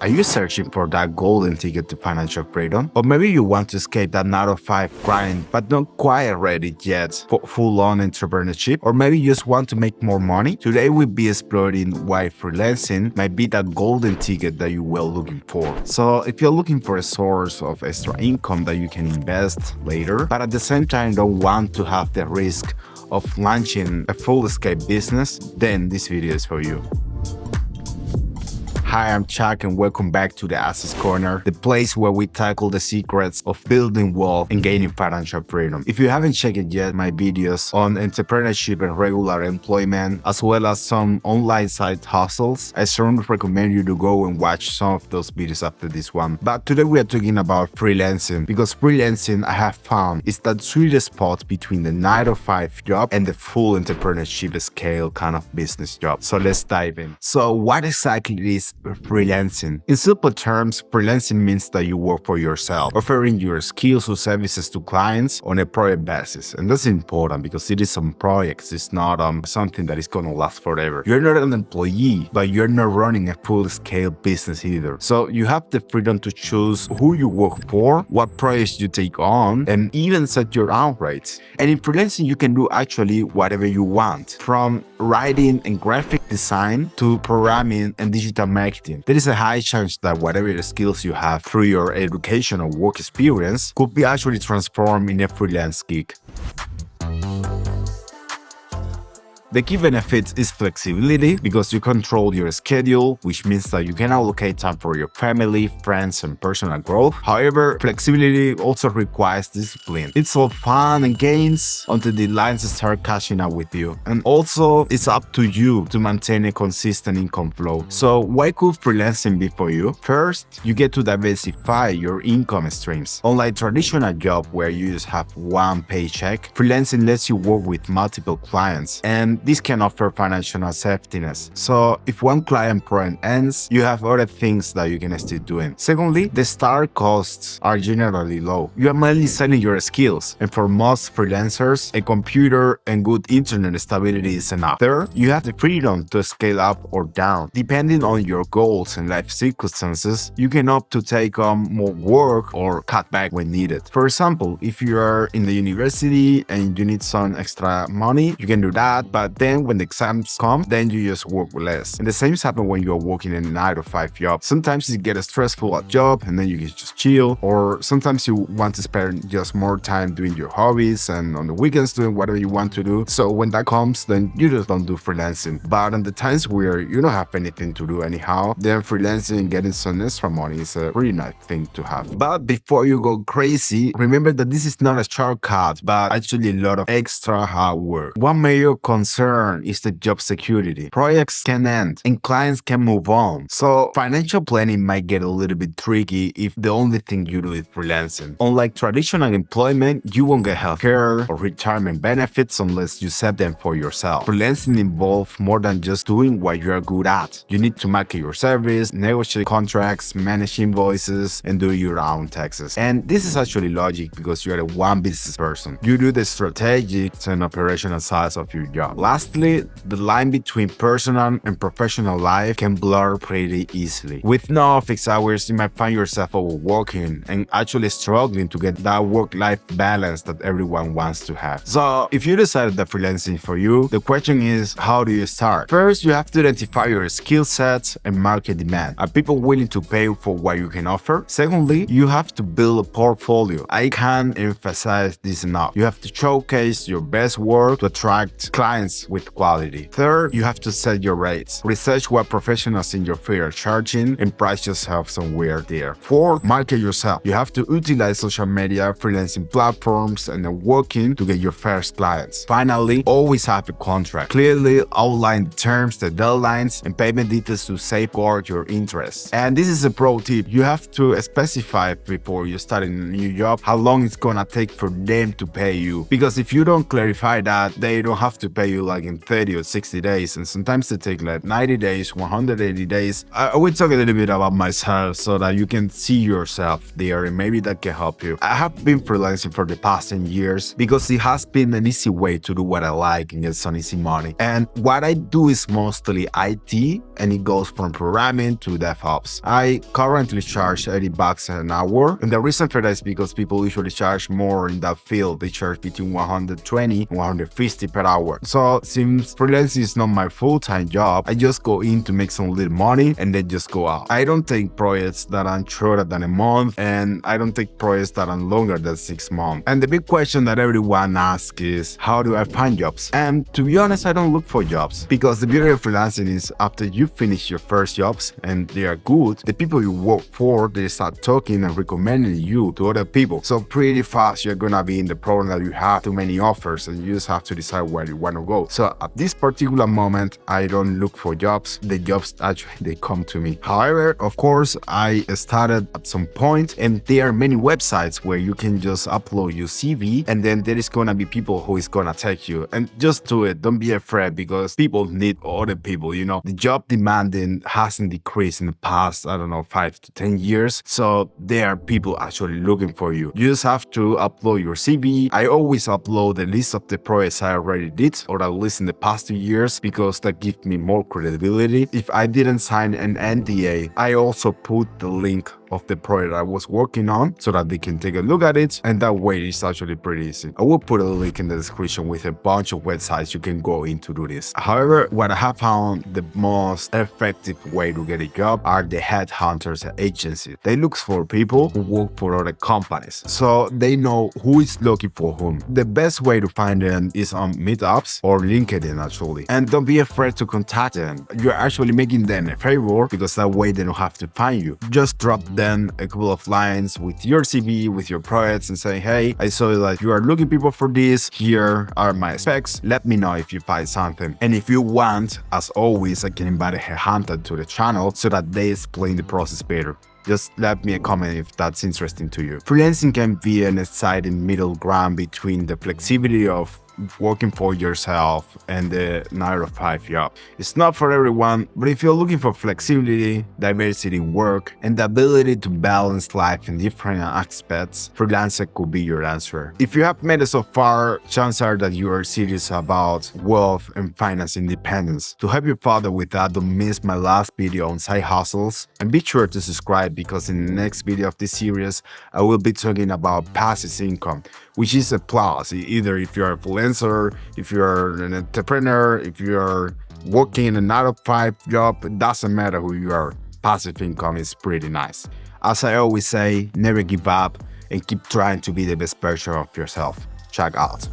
Are you searching for that golden ticket to financial freedom? Or maybe you want to escape that 9 to 5 grind, but not quite ready yet for full-on entrepreneurship? Or maybe you just want to make more money? Today we'll be exploring why freelancing might be that golden ticket that you were looking for. So if you're looking for a source of extra income that you can invest later, but at the same time don't want to have the risk of launching a full-scale business, then this video is for you. Hi, I'm Chuck and welcome back to the Assets Corner, the place where we tackle the secrets of building wealth and gaining financial freedom. If you haven't checked it yet, my videos on entrepreneurship and regular employment, as well as some online side hustles, I strongly recommend you to go and watch some of those videos after this one. But today we are talking about freelancing, because freelancing, I have found, is that sweet spot between the 9 to 5 job and the full entrepreneurship scale kind of business job. So let's dive in. So what exactly is freelancing? In simple terms, freelancing means that you work for yourself, offering your skills or services to clients on a project basis. And that's important because it is some projects. It's not something that is going to last forever. You're not an employee, but you're not running a full-scale business either. So you have the freedom to choose who you work for, what projects you take on, and even set your own rates. And in freelancing, you can do actually whatever you want, from writing and graphic design to programming and digital marketing. There is a high chance that whatever skills you have through your education or work experience could be actually transformed in a freelance gig. The key benefit is flexibility because you control your schedule, which means that you can allocate time for your family, friends, and personal growth. However, flexibility also requires discipline. It's all fun and games until the lines start catching up with you. And also, it's up to you to maintain a consistent income flow. So why could freelancing be for you? First, you get to diversify your income streams. Unlike traditional job where you just have one paycheck, freelancing lets you work with multiple clients, and this can offer financial safety nets. So if one client project ends, you have other things that you can still doing. Secondly, the start costs are generally low. You are mainly selling your skills, and for most freelancers, a computer and good internet stability is enough. Third, you have the freedom to scale up or down. Depending on your goals and life circumstances, you can opt to take on more work or cut back when needed. For example, if you are in the university and you need some extra money, you can do that, but then when the exams come, then you just work less. And the same happens when you're working in a 9 to 5 job. Sometimes you get a stressful job and then you can just chill, or sometimes you want to spend just more time doing your hobbies and on the weekends doing whatever you want to do. So when that comes, then you just don't do freelancing. But in the times where you don't have anything to do anyhow, then freelancing and getting some extra money is a really nice thing to have. But before you go crazy, remember that this is not a shortcut, but actually a lot of extra hard work. One major concern is the job security. Projects can end and clients can move on. So financial planning might get a little bit tricky if the only thing you do is freelancing. Unlike traditional employment, you won't get healthcare or retirement benefits unless you set them for yourself. Freelancing involves more than just doing what you are good at. You need to market your service, negotiate contracts, manage invoices, and do your own taxes. And this is actually logic because you are a one business person. You do the strategic and operational sides of your job. Lastly, the line between personal and professional life can blur pretty easily. With no fixed hours, you might find yourself overworking and actually struggling to get that work-life balance that everyone wants to have. So if you decided that freelancing is for you, the question is, how do you start? First, you have to identify your skill sets and market demand. Are people willing to pay for what you can offer? Secondly, you have to build a portfolio. I can't emphasize this enough. You have to showcase your best work to attract clients with quality. Third, you have to set your rates. Research what professionals in your field are charging and price yourself somewhere there. Fourth, market yourself. You have to utilize social media, freelancing platforms, and networking to get your first clients. Finally, always have a contract. Clearly outline the terms, the deadlines, and payment details to safeguard your interests. And this is a pro tip. You have to specify before you start in a new job how long it's gonna take for them to pay you. Because if you don't clarify that, they don't have to pay you like in 30 or 60 days, and sometimes they take like 90 days, 180 days. I will talk a little bit about myself so that you can see yourself there and maybe that can help you. I have been freelancing for the past 10 years because it has been an easy way to do what I like and get some easy money. And what I do is mostly IT, and it goes from programming to DevOps. I currently charge $80 an hour, and the reason for that is because people usually charge more in that field. They charge between 120 and 150 per hour. So since freelancing is not my full-time job, I just go in to make some little money and then just go out. I don't take projects that are shorter than a month, and I don't take projects that are longer than 6 months. And the big question that everyone asks is, how do I find jobs? And to be honest, I don't look for jobs, because the beauty of freelancing is after you finish your first jobs and they are good, the people you work for, they start talking and recommending you to other people. So pretty fast you're gonna be in the problem that you have too many offers and you just have to decide where you want to go. So at this particular moment, I don't look for jobs. The jobs actually, they come to me. However, of course, I started at some point, and there are many websites where you can just upload your CV, and then there is gonna be people who is gonna take you. And just do it. Don't be afraid, because people need other people. You know, the job demanding hasn't decreased in the past, I don't know, 5 to 10 years. So there are people actually looking for you. You just have to upload your CV. I always upload a list of the projects I already did, or at least in the past 2 years, because that gives me more credibility. If I didn't sign an NDA, I also put the link of the project I was working on so that they can take a look at it, and that way it's actually pretty easy. I will put a link in the description with a bunch of websites you can go in to do this. However, what I have found the most effective way to get a job are the headhunters agencies. They look for people who work for other companies, so they know who is looking for whom. The best way to find them is on Meetups or LinkedIn actually. And don't be afraid to contact them. You're actually making them a favor, because that way they don't have to find you. Just drop them a couple of lines with your CV, with your projects, and say, hey, I saw that you are looking people for this. Here are my specs. Let me know if you find something. And if you want, as always, I can invite a headhunter to the channel so that they explain the process better. Just let me a comment if that's interesting to you. Freelancing can be an exciting middle ground between the flexibility of working for yourself and the 9-to-5 job. It's not for everyone, but if you're looking for flexibility, diversity in work, and the ability to balance life in different aspects, freelancer could be your answer. If you have made it so far, chances are that you are serious about wealth and finance independence. To help you further with that, don't miss my last video on side hustles, and be sure to subscribe, because in the next video of this series, I will be talking about passive income, which is a plus, either if you're a freelancer, if you're an entrepreneur, if you're working in a 9-to-5 job, it doesn't matter who you are. Passive income is pretty nice. As I always say, never give up and keep trying to be the best version of yourself. Check out.